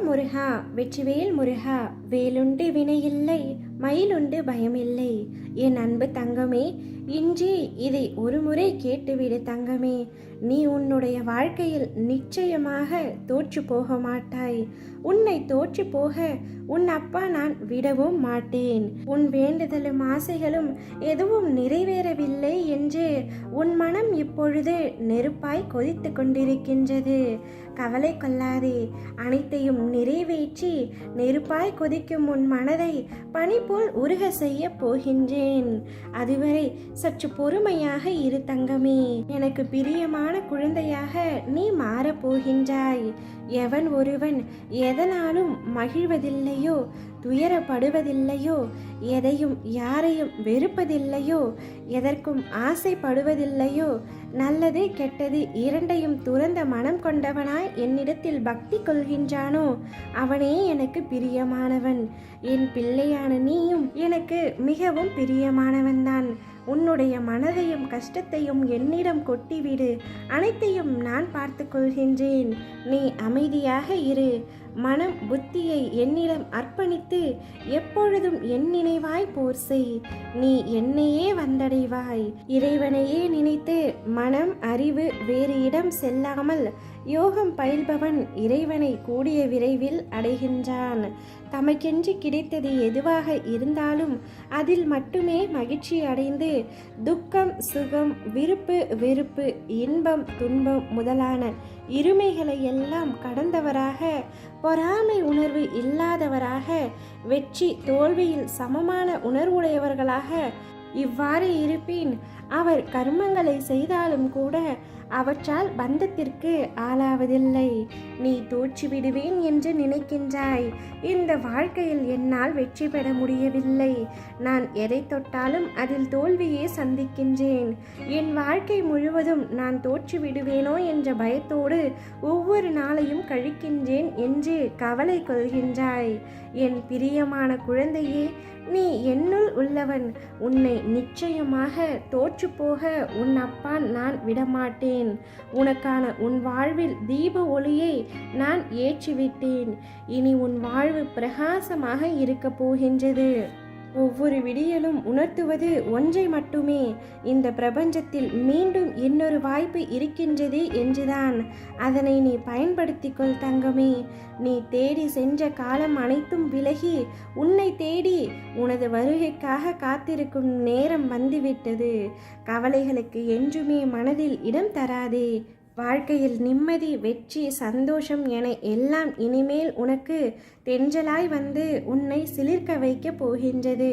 முருகா, வெற்றிவேல் முருகா, வேலுண்டு வினையில்லை, மயிலுண்டு பயமில்லை. என் அன்பு தங்கமே, இன்றே இதை ஒரு முறை கேட்டுவிடு தங்கமே. நீ உன்னுடைய வாழ்க்கையில் நிச்சயமாக தோற்று போக மாட்டாய். உன்னை தோற்று போக உன் அப்பா நான் விடவும் மாட்டேன். உன் வேண்டுதலும் ஆசைகளும் எதுவும் நிறைவேறவில்லை என்று உன் மனம் இப்பொழுது நெருப்பாய் கொதித்து கொண்டிருக்கின்றது. கவலை கொள்ளாதே, அனைத்தையும் நிறைவேற்றி நெருப்பாய் கொதிக்கும் உன் மனதை பனி போல் உருக செய்ய போகின்றேன். அதுவரை சற்று பொறுமையாக இரு தங்கமே. எனக்கு பிரியமான குழந்தையாக நீ மாறப்போகின்றாய். எவன் ஒருவன் எதனாலும் மகிழ்வதில்லையோ, துயரப்படுவதில்லையோ, எதையும் யாரையும் வெறுப்பதில்லையோ, எதற்கும் ஆசைப்படுவதில்லையோ, நல்லது கெட்டது இரண்டையும் துறந்த மனம் கொண்டவனாய் என்னிடத்தில் பக்தி கொள்கின்றானோ அவனே எனக்கு பிரியமானவன். என் பிள்ளையான நீயும் எனக்கு மிகவும் பிரியமானவன்தான். உன்னுடைய மனதையும் கஷ்டத்தையும் என்னிடம் கொட்டிவிடு. அனைத்தையும் நான் பார்த்து கொள்கின்றேன். நீ அமைதியாக இரு. மனம் புத்தியை என்னிடம் அர்ப்பணித்து எப்பொழுதும் என் நினைவாய் போர் செய். நீ என்னையே வந்தடைவாய். இறைவனையே நினைத்து மனம் அறிவு வேறு இடம் செல்லாமல் யோகம் பயில்பவன் இறைவனை கூடிய விரைவில் அடைகின்றான். தமக்கென்று கிடைத்தது எதுவாக இருந்தாலும் அதில் மட்டுமே மகிழ்ச்சி அடைந்து துக்கம் சுகம் விருப்பு வெறுப்பு இன்பம் துன்பம் முதலான இருமைகளை எல்லாம் கடந்தவராக, பொறாமை உணர்வு இல்லாதவராக, வெற்றி தோல்வியில் சமமான உணர்வுடையவர்களாக இவ்வாறு இருப்பேன். அவர் கர்மங்களை செய்தாலும் கூட அவற்றால் பந்தத்திற்கு ஆளாவதில்லை. நீ தோற்றுவிடுவேன் என்று நினைக்கின்றாய். இந்த வாழ்க்கையில் என்னால் வெற்றி பெற முடியவில்லை. நான் எதை தொட்டாலும் அதில் தோல்வியே சந்திக்கின்றேன். என் வாழ்க்கை முழுவதும் நான் தோற்றுவிடுவேனோ என்ற பயத்தோடு ஒவ்வொரு நாளையும் கழிக்கின்றேன் என்று கவலை கொள்கின்றாய். என் பிரியமான குழந்தையே, நீ என்னுள் உள்ளவன். உன்னை நிச்சயமாக தோற்றுப்போக உன் அப்பா நான் விடமாட்டேன். உனக்கான உன் வாழ்வில் தீப ஒளியை நான் ஏற்றிவிட்டேன். இனி உன் வாழ்வு பிரகாசமாக இருக்க போகின்றது. ஒவ்வொரு விடியலும் உணர்த்துவது ஒன்றை மட்டுமே, இந்த பிரபஞ்சத்தில் மீண்டும் இன்னொரு வாய்ப்பு இருக்கின்றது என்றுதான். அதனை நீ பயன்படுத்திக்கொள் தங்கமே. நீ தேடி சென்ற காலம் அனைத்தும் விலகி உன்னை தேடி உனது வருகைக்காக காத்திருக்கும் நேரம் வந்துவிட்டது. கவலைகளுக்கு என்றுமே மனதில் இடம் தராதே. வாழ்க்கையில் நிம்மதி, வெற்றி, சந்தோஷம் என எல்லாம் இனிமேல் உனக்கு தென்றலாய் வந்து உன்னை சிலிர்க்க வைக்க போகின்றது.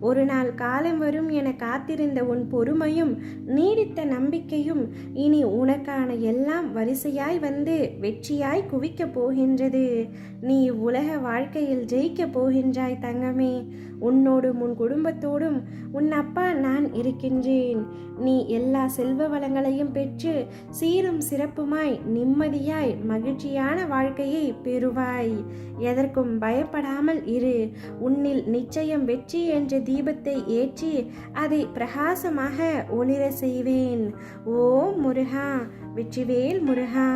ஒரு நாள் காலம் வரும் என காத்திருந்த உன் பொறுமையும் நீடித்த நம்பிக்கையும் இனி உனக்கான எல்லாம் வரிசையாய் வந்து வெற்றியாய் குவிக்க போகின்றது. நீ உலக வாழ்க்கையில் ஜெயிக்க போகின்றாய் தங்கமே. உன்னோடும் உன் குடும்பத்தோடும் உன் அப்பா நான் இருக்கின்றேன். நீ எல்லா செல்வ வளங்களையும் பெற்று சீரும் சிறப்புமாய் நிம்மதியாய் மகிழ்ச்சியான வாழ்க்கையை பெறுவாய். எதற்கும் பயப்படாமல் இரு. உன்னில் நிச்சயம் வெற்றி என்ற தீபத்தை ஏற்றி அதை பிரகாசமாக ஒளிர செய்வேன். ஓம் முருகா, வெற்றிவேல் முருகா.